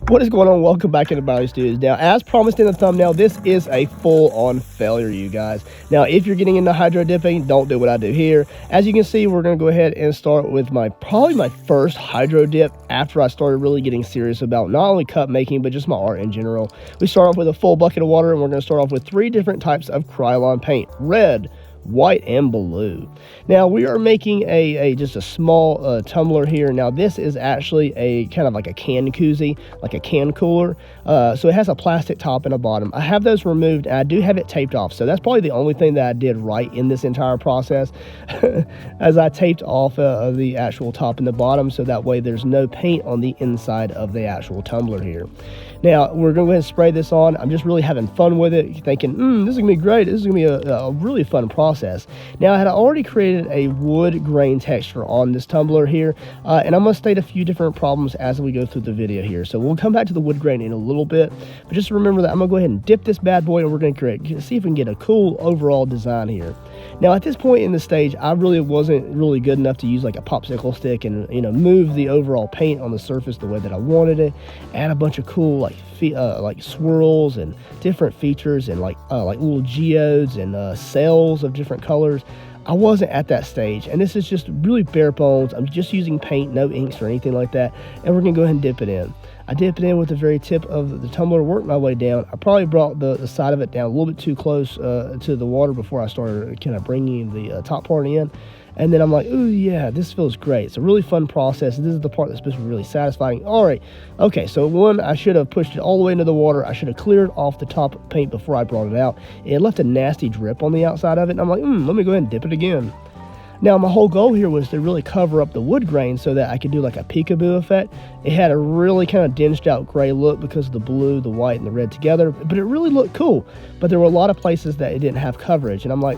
What is going on? Welcome back into Barley Studios. Now, as promised in the thumbnail, this is a full-on failure, you guys. Now, if you're getting into hydro dipping, don't do what I do here. As you can see, we're going to go ahead and start with probably my first hydro dip after I started really getting serious about not only cup making, but just my art in general. We start off with a full bucket of water, and we're going to start off with 3 different types of Krylon paint: red, white, and blue. Now we are making just a small tumbler here. Now this is actually a kind of like a can koozie, like a can cooler. So it has a plastic top and a bottom. I have those removed, and I do have it taped off. So that's probably the only thing that I did right in this entire process, as I taped off the actual top and the bottom, so that way there's no paint on the inside of the actual tumbler here. Now we're going to go ahead and spray this on. I'm just really having fun with it, thinking, this is going to be great. This is going to be a really fun process. Now I had already created a wood grain texture on this tumbler here, and I'm going to state a few different problems as we go through the video here. So we'll come back to the wood grain in a little bit, but just remember that I'm going to go ahead and dip this bad boy, and we're going to see if we can get a cool overall design here. Now at this point in the stage, I really wasn't really good enough to use like a popsicle stick and move the overall paint on the surface the way that I wanted it. Add a bunch of cool like swirls and different features and like little geodes and sails of different colors. I wasn't at that stage, and this is just really bare bones. I'm just using paint, no inks or anything like that, and we're gonna go ahead and dip it in. I dipped it in with the very tip of the tumbler, worked my way down. I probably brought the side of it down a little bit too close to the water before I started kind of bringing the top part in. And then I'm like, ooh, yeah, this feels great. It's a really fun process. This is the part that's supposed to be really satisfying. All right. Okay, so one, I should have pushed it all the way into the water. I should have cleared off the top paint before I brought it out. It left a nasty drip on the outside of it. And I'm like, let me go ahead and dip it again. Now, my whole goal here was to really cover up the wood grain so that I could do like a peekaboo effect. It had a really kind of dinged out gray look because of the blue, the white, and the red together, but it really looked cool. But there were a lot of places that it didn't have coverage, and I'm like,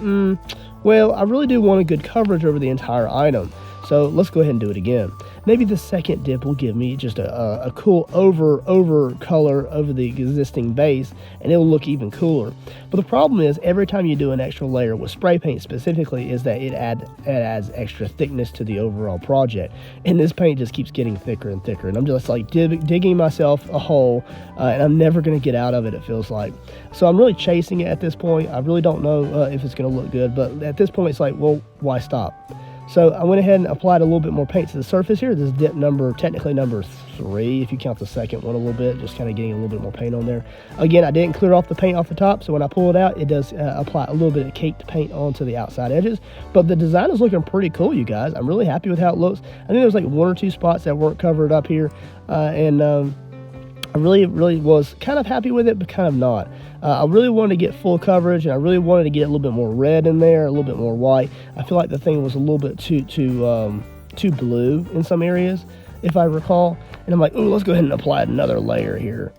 well, I really do want a good coverage over the entire item. So let's go ahead and do it again. Maybe the second dip will give me just a cool over color over the existing base, and it will look even cooler. But the problem is, every time you do an extra layer with spray paint specifically, is that it adds extra thickness to the overall project. And this paint just keeps getting thicker and thicker. And I'm just like digging myself a hole, and I'm never going to get out of it, it feels like. So I'm really chasing it at this point. I really don't know if it's going to look good. But at this point, it's like, well, why stop? So I went ahead and applied a little bit more paint to the surface here. This is dip technically number 3, if you count the second one a little bit, just kind of getting a little bit more paint on there. Again, I didn't clear off the paint off the top, so when I pull it out, it does apply a little bit of caked paint onto the outside edges. But the design is looking pretty cool, you guys. I'm really happy with how it looks. I think there's like 1 or 2 spots that weren't covered up here, and I really was kind of happy with it, but kind of not. I really wanted to get full coverage, and I really wanted to get a little bit more red in there, a little bit more white. I feel like the thing was a little bit too blue in some areas, if I recall. And I'm like, ooh, let's go ahead and apply another layer here.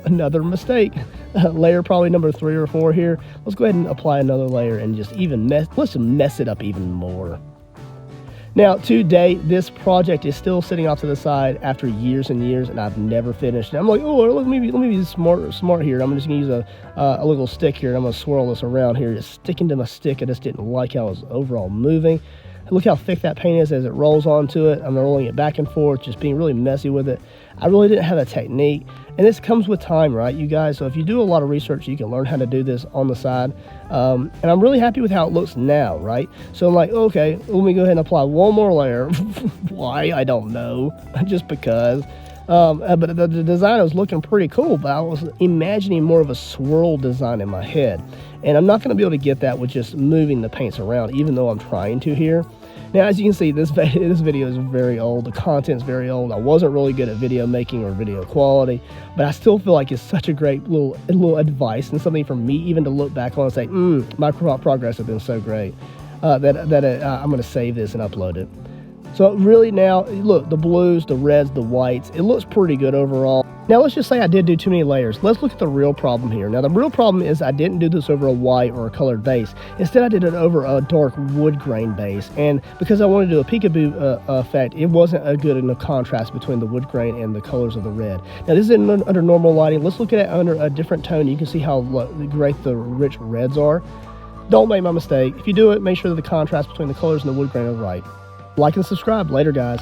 Another mistake. Layer probably number 3 or 4 here. Let's go ahead and apply another layer and just let's mess it up even more. Now, to date, this project is still sitting off to the side after years and years, and I've never finished. And I'm like, oh, let me be smart here. I'm just going to use a little stick here, and I'm going to swirl this around here, just sticking to my stick. I just didn't like how it was overall moving. Look how thick that paint is as it rolls onto it. I'm rolling it back and forth, just being really messy with it. I really didn't have a technique, and this comes with time, right, you guys? So if you do a lot of research, you can learn how to do this on the side. And I'm really happy with how it looks now, right? So I'm like, okay, let me go ahead and apply one more layer. Why? I don't know. Just because. But the design was looking pretty cool, but I was imagining more of a swirl design in my head. And I'm not going to be able to get that with just moving the paints around, even though I'm trying to here. Now, as you can see, this video is very old. The content's very old. I wasn't really good at video making or video quality, but I still feel like it's such a great little advice and something for me even to look back on and say, my progress has been so great that I'm going to save this and upload it. So really now, look, the blues, the reds, the whites, it looks pretty good overall. Now let's just say I did do too many layers. Let's look at the real problem here. Now the real problem is I didn't do this over a white or a colored base. Instead I did it over a dark wood grain base. And because I wanted to do a peekaboo effect, it wasn't a good enough contrast between the wood grain and the colors of the red. Now this is under normal lighting. Let's look at it under a different tone. You can see how great the rich reds are. Don't make my mistake. If you do it, make sure that the contrast between the colors and the wood grain are right. Like and subscribe. Later, guys.